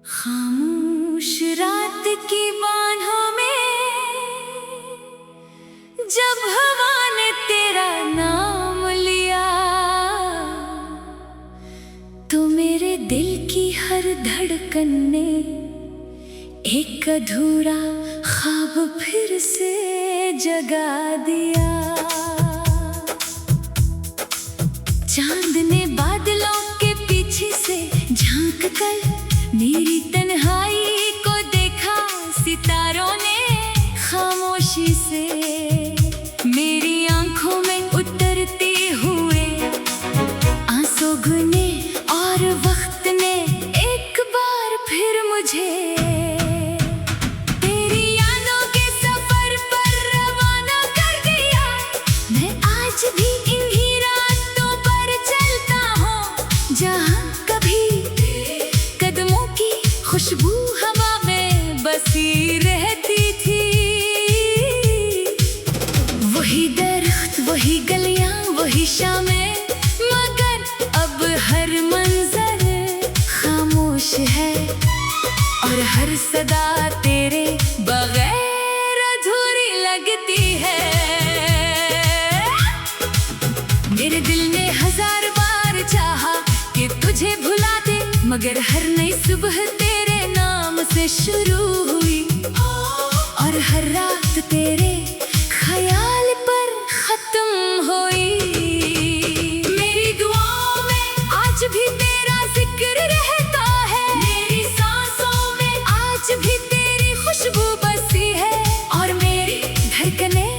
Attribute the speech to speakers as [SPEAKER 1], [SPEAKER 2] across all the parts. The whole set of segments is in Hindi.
[SPEAKER 1] खामोश रात की बाहों में जब हवा ने तेरा नाम लिया, तो मेरे दिल की हर धड़कन ने एक अधूरा ख्वाब फिर से जगा दिया। चांद ने बादलों के पीछे से झांक कर मेरी तन्हाई को देखा, सितारों ने खामोशी से मेरी आंखों में उतरते हुए आंसू गुने, और वक्त ने एक बार फिर मुझे तेरी यादों के सफर पर रवाना कर दिया। मैं आज भी इन्हीं रास्तों पर चलता हूँ जहाँ कभी कदमों की खुशबू हवा में बसी रहती थी। वही दरख्त, वही गलियां, वही शामें, मगर अब हर मंजर खामोश है और हर सदा तेरे बगैर अधूरी लगती है। मेरे दिल ने हजार बार चाहा कि तुझे भुला दे, मगर हर नई सुबह तेरे नाम से शुरू हुई और हर रात तेरे ख्याल पर खत्म हुई। मेरी दुआओं में आज भी तेरा जिक्र रहता है, मेरी सांसों में आज भी तेरी खुशबू बसी है, और मेरी धड़कनें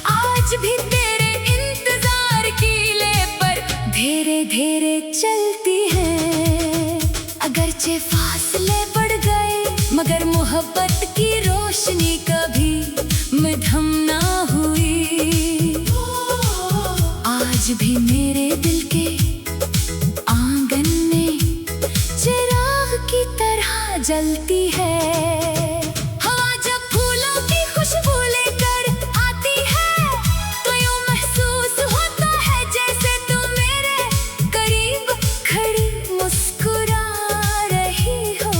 [SPEAKER 1] आज भी तेरे इंतजार कीले पर धीरे धीरे चलती हैं। अगरचे फासले बढ़ गए, मगर मोहब्बत की रोशनी कभी मद्धम ना हुई। आज भी मेरे दिल के आंगन में चिराग की तरह जलती है। हवा जब फूलों की खुशबू लेकर आती है, तो यूं महसूस होता है जैसे तू मेरे करीब खड़ी मुस्कुरा रही हो।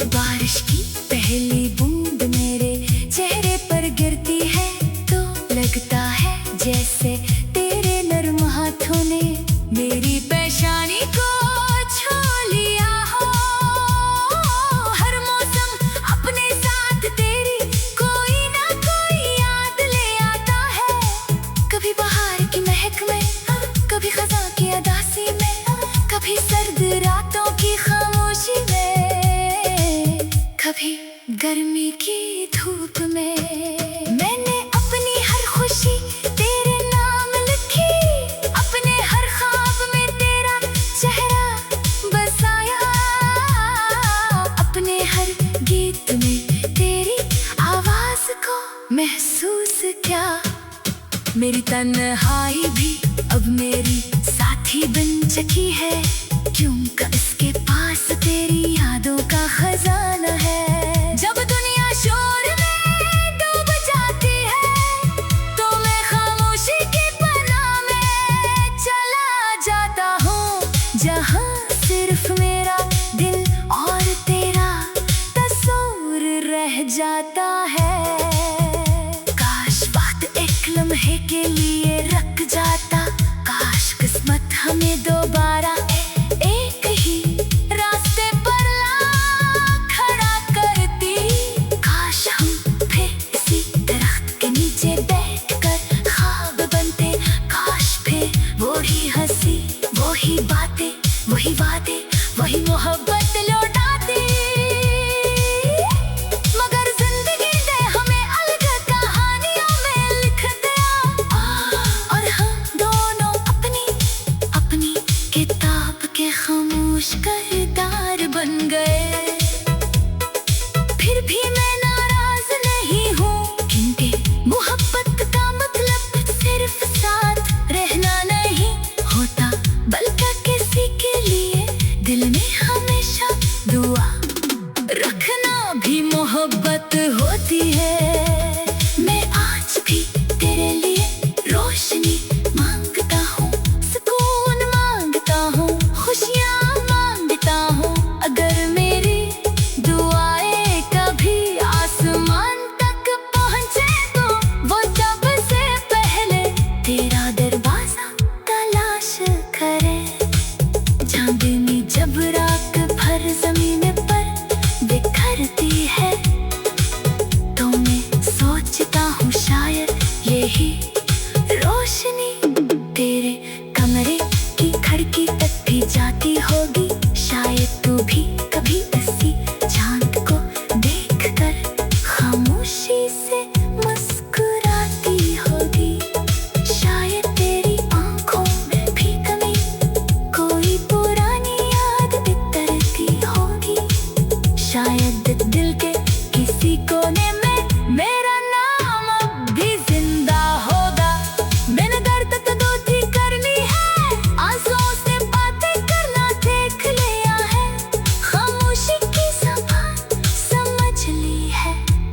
[SPEAKER 1] बारिश की पहली बूंद मेरे चेहरे पर गिरती है, तो लगता है जैसे तेरे नर्म हाथों ने मेरी पेशानी को छू लिया हो। हर मौसम अपने साथ तेरी कोई ना कोई याद ले आता है, कभी बहार की महक में, कभी खज़ां की अदासी में, कभी सर्द रातों की खामोशी में, कभी गर्मी की धूप में। मैंने अपनी हर खुशी तेरे नाम लिखी, अपने हर ख्वाब में तेरा चेहरा बसाया, अपने हर गीत में तेरी आवाज को महसूस किया। मेरी तन्हाई भी अब मेरी साथी बन चुकी है, क्योंकि इसके पास तेरी यादों का खजाना है। जब दुनिया शोर में डूब जाती है, तो मैं खामोशी की पनाह में चला जाता हूँ, जहाँ सिर्फ मेरा दिल और तेरा तस्वीर रह जाता है। काश वक्त एक लम्हे के लिए रुक जाता, काश किस्मत हमें दोबारा एक ही रास्ते पर ला खड़ा करती। काश हम फिर इसी दरख्त के नीचे बैठकर ख्वाब बनते, काश फिर वही हंसी, वही बातें, वही वादे, वही मोहब्बत लौटाती। मगर जिंदगी ने हमें अलग कहानियों में लिख दिया, और हम दोनों अपनी अपनी किताब के खामोश किरदार बन गए। फिर भी मैं नाराज नहीं हूँ, क्योंकि मोहब्बत का मतलब सिर्फ साथ रहना नहीं होता, बल्कि किसी के लिए दिल में हमेशा दुआ रखना भी मोहब्बत होती है। मैं आज भी तेरे लिए रोशनी मांगता हूँ, सुकून मांगता हूँ, खुशियाँ मांगता हूँ। अगर मेरी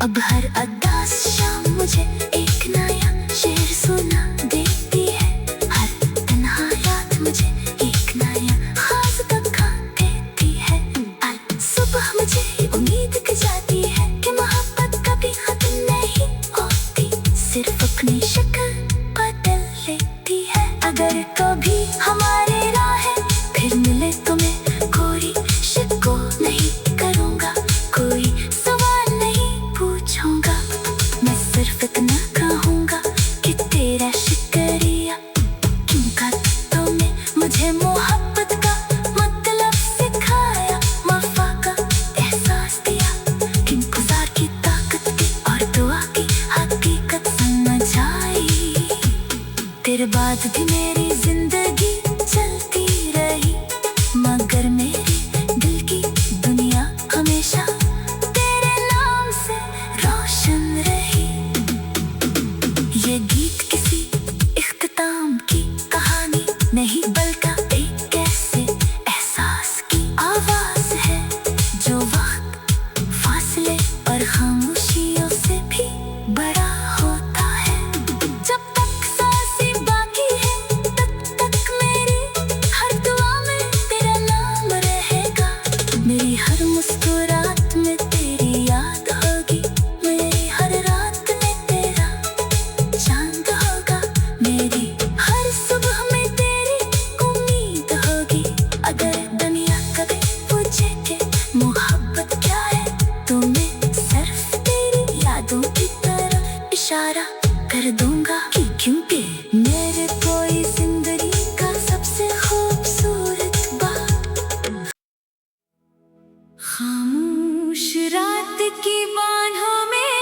[SPEAKER 1] अब हर अदास शाम मुझे एक नया शेर सुना देती है, हर तन्हा रात मुझे एक नया खास धक्का देती है। सुबह मुझे उम्मीद की जाती है कि मोहब्बत कभी खत्म नहीं होती, सिर्फ अपनी शक्ल बदल लेती है। अगर कभी हमारे राहें फिर मिले तो मैं कोई शिकवा नहीं करूँगा, कोई सवाल नहीं पूछूंगा, मैं सिर्फ इतना कहूँगा कि तेरा शुक्रिया, क्योंकि तूने मुझे मोहब्बत का मतलब सिखाया, वफा का एहसास दिया, इंतजार की ताकत की और दुआ की हकीकत समझ आई। तेरे बाद भी मेरी जिंदगी चलती रही, मगर मेरी दिल की दुनिया हमेशा तेरे नाम से रोशन रही। ये गीत किसी इख्तिताम की कहानी नहीं, बल्कि एक ऐसे एहसास की आवाज है जो वक्त, फासले और खामोशियों से भी बड़ा होता है। जब तक सांसें बाकी है तब तक मेरी हर दुआ में तेरा नाम रहेगा, मेरी हर मुस्कुराहट में तेरी याद होगी, मेरी हर रात में तेरा चांद होगा, मेरी हर सुबह में तेरी उम्मीद होगी। अगर दुनिया कभी पूछे कि मोहब्बत क्या है तो मैं सिर्फ तेरी यादों की तरफ इशारा कर दूंगा, क्योंकि मेरे कोई जिंदगी का सबसे खूबसूरत बात। खामोश रात की बाहों में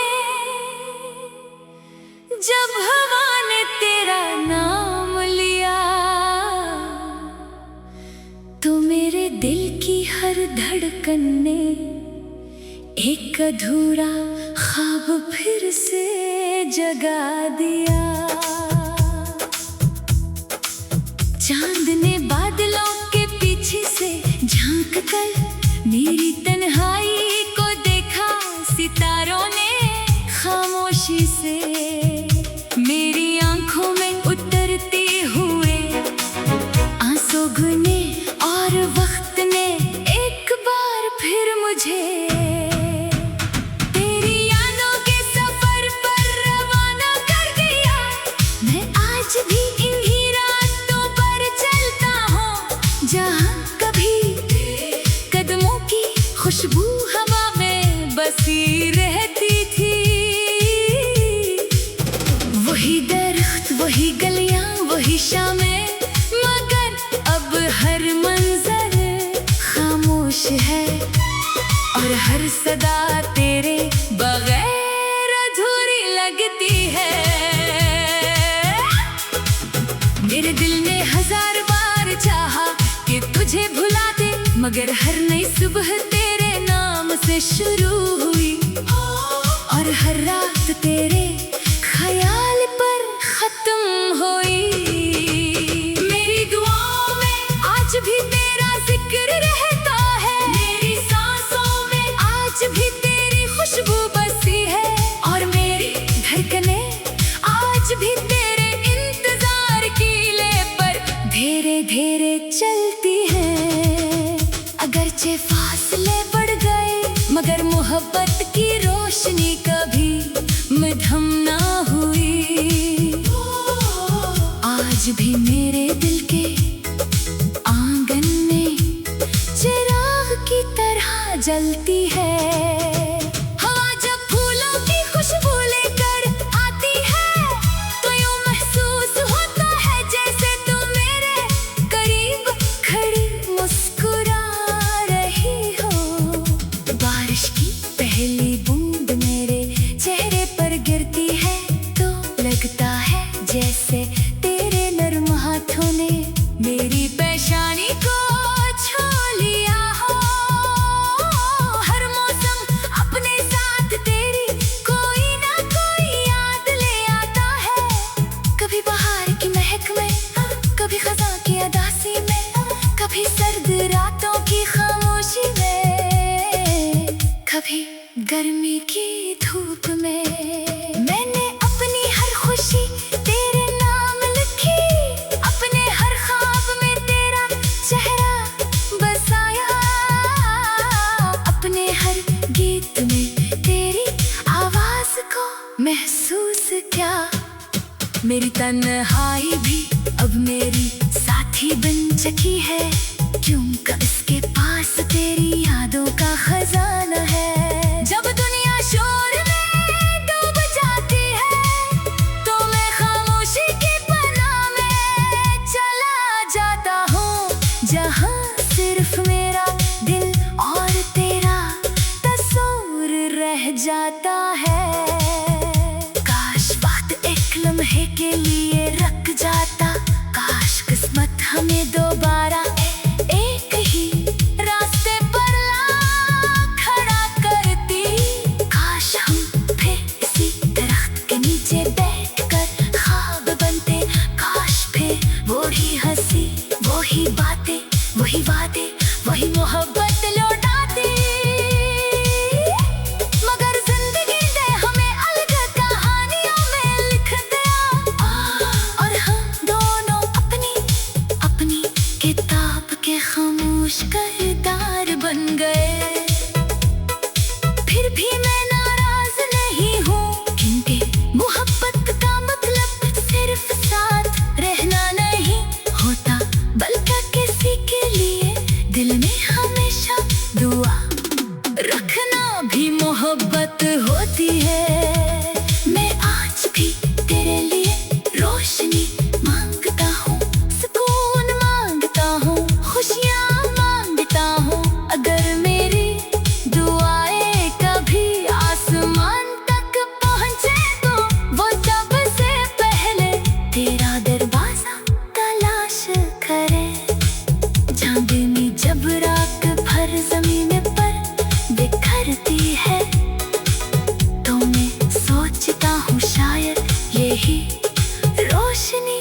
[SPEAKER 1] जब हवा ने तेरा नाम लिया, तो मेरे दिल की हर धड़कन ने एक अधूरा ख्वाब फिर से जगा दिया। चांद ने बादलों के पीछे से झांक कर मेरी तन्हाई को देखा, सितारों ने खामोशी से मेरी आंखों में उतरते हुए आंसू गुने, और वक्त ने एक बार फिर मुझे तेरी यादों के सफर पर रवाना कर दिया। मैं आज भी इन्हीं रास्तों पर चलता हूँ जहाँ कभी कदमों की खुशबू हवा में बसी रहती थी। वही दरख्त, वही गलियां, वही शामें, मगर अब हर मंजर खामोश है, और हर सदा तेरे बगैर अधूरी लगती है। मेरे दिल ने हजार बार चाहा कि तुझे भुला दे, मगर हर नई सुबह तेरे नाम से शुरू हुई, और हर रात तेरे ख्याल पर खत्म हुई। मेरी दुआओं में आज भी तेरा जिक्र रहता है, मेरी सांसों में आज भी तेरी खुशबू बसी है, और मेरी धड़कनें आज भी तेरे इंतजार कीले पर धीरे धीरे चलती हैं। अगरचे फासले बढ़ गए, मगर मोहब्बत की रोशनी कभी मद्धम ना हुई। आज भी मेरे दिल के आंगन में चिराग की तरह जलती है। हवा जब फूलों की खुशबू लेकर आती है, तो यूं महसूस होता है जैसे तुम मेरे करीब खड़ी मुस्कुरा रही हो। बारिश की पहली बूंद मेरे चेहरे पर गिरती है, तो लगता है जैसे तेरे नर्म हाथों ने मेरी पेशानी को छू लिया हो। हर मौसम अपने साथ तेरी कोई ना कोई याद ले आता है, कभी बहार की महक में, कभी खज़ां की अदासी में, कभी सर्द रातों की खामोशी में, कभी गर्मी की धूप में मैंने अपनी हर खुशी तेरे नाम लिखी, अपने हर ख्वाब में तेरा चेहरा बसाया, अपने हर गीत में तेरी आवाज को महसूस किया। मेरी तन्हाई भी अब मेरी साथी बन चुकी है, क्योंकि इसके पास तेरी यादों का खजाना है। जब दुनिया शोर में डूब जाती है तो मैं खामोशी की पनाह में चला जाता हूँ, जहाँ सिर्फ मेरा दिल और तेरा तस्वीर रह जाता है। काश बात एक लम्हे के लिए रुक जाता, काश किस्मत हमें दोबारा एक ही रास्ते पर ला खड़ा करती, काश हम फिर इसी दरख्त के नीचे बैठकर ख्वाब बनते, काश फिर वही हंसी, वही बातें, वही वादे, वही मोहब्बत लौटाती। मगर जिंदगी ने हमें अलग कहानियों में लिख दिया, और हम दोनों अपनी अपनी किताब के खामोश किरदार बन गए। फिर भी मैं नाराज नहीं हूँ, क्योंकि मोहब्बत का मतलब सिर्फ साथ रहना नहीं होता, बल्कि किसी के लिए दिल में हमेशा दुआ रखना भी मोहब्बत होती है। मैं आज भी तेरे लिए रोशनी मांगता हूँ, सुकून मांगता हूँ, खुशियाँ मांगता हूँ। अगर मेरी दुआएं कभी आसमान तक पहुँचे तो वो सबसे पहले तेरा दरवाजा तलाश करे। चांदनी जब रात भर जमीन पर बिखरती है तो मैं सोचता हूँ शायद यही रोशनी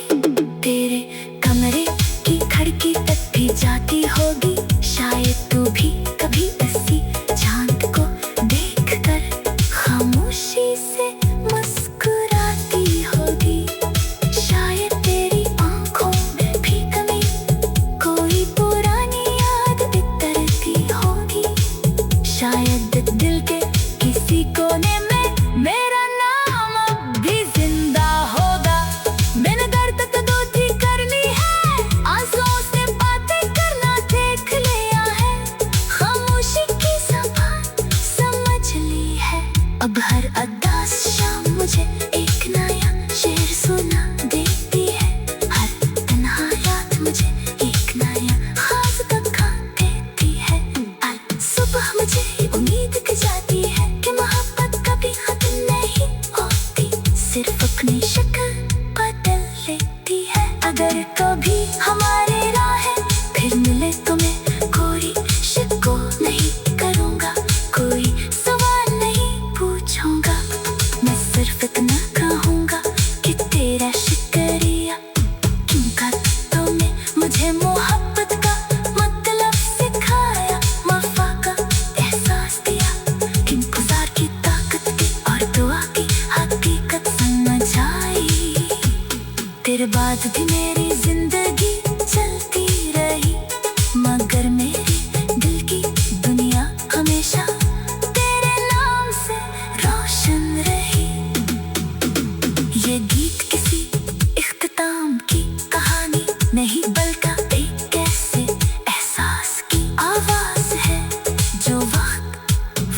[SPEAKER 1] तेरे कमरे की खिड़की तक भी जाती होगी। शायद तू भी कभी इसी चांद को देखकर खामोशी से मुस्कुराती होगी। शायद तेरी आंखों में भी कभी कोई पुरानी याद बिखरती होगी। शायद दिल के किसी कोने में मेरा नाम अब भी जिंदा होगा। मैंने दर्द तो दोस्ती करनी है, आंसुओं से बातें करना देख लिया है, खामोशी की ज़बान समझ ली है। अब हर अदास शाम मुझे एक नया शेर सुना देती है, हर तन्हा रात मुझे एक नया ख्वाब दिखा देती है। हर सुबह मुझे उम्मीद की जाती है कि मोहब्बत कभी खत्म नहीं होती, सिर्फ अपनी शक्ल बदल लेती है। अगर कभी हमारे राहें फिर मिले तो मैं कोई शिकवा नहीं करूँगा, कोई सवाल नहीं पूछूंगा, मैं सिर्फ इतना कहूँगा कि तेरा शुक्रिया, क्योंकि तुमने मुझे मोहब्बत का मतलब सिखाया, वफा का एहसास दिया, इंतजार की ताकत की और दुआ की हकीकत समझ आई। तेरे बाद भी मेरी जिंदगी चलती रही, मगर मेरी दिल की दुनिया हमेशा तेरे नाम से रोशन रही। ये गीत किसी इख्तिताम की कहानी नहीं, बल्कि एक ऐसे एहसास की आवाज है जो वक्त,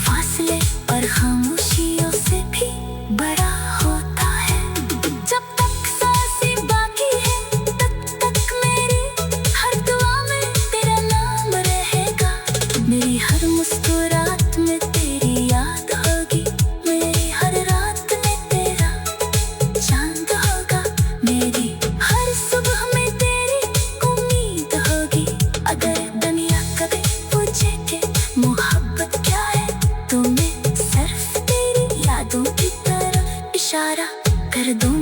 [SPEAKER 1] फासले और खामोशियों से भी बड़ा होता है। जब तक सांसें बाकी है तब तक मेरी हर दुआ में तेरा नाम रहेगा। मेरी हर मुस्कुराहट में तेरी याद होगी, मेरी हर रात में तेरा चांद होगा, मेरी हर सुबह में तेरी उम्मीद होगी। अगर दुनिया कभी पूछे कि मोहब्बत क्या है तो मैं सिर्फ तेरी यादों की तरफ इशारा कर दूँ।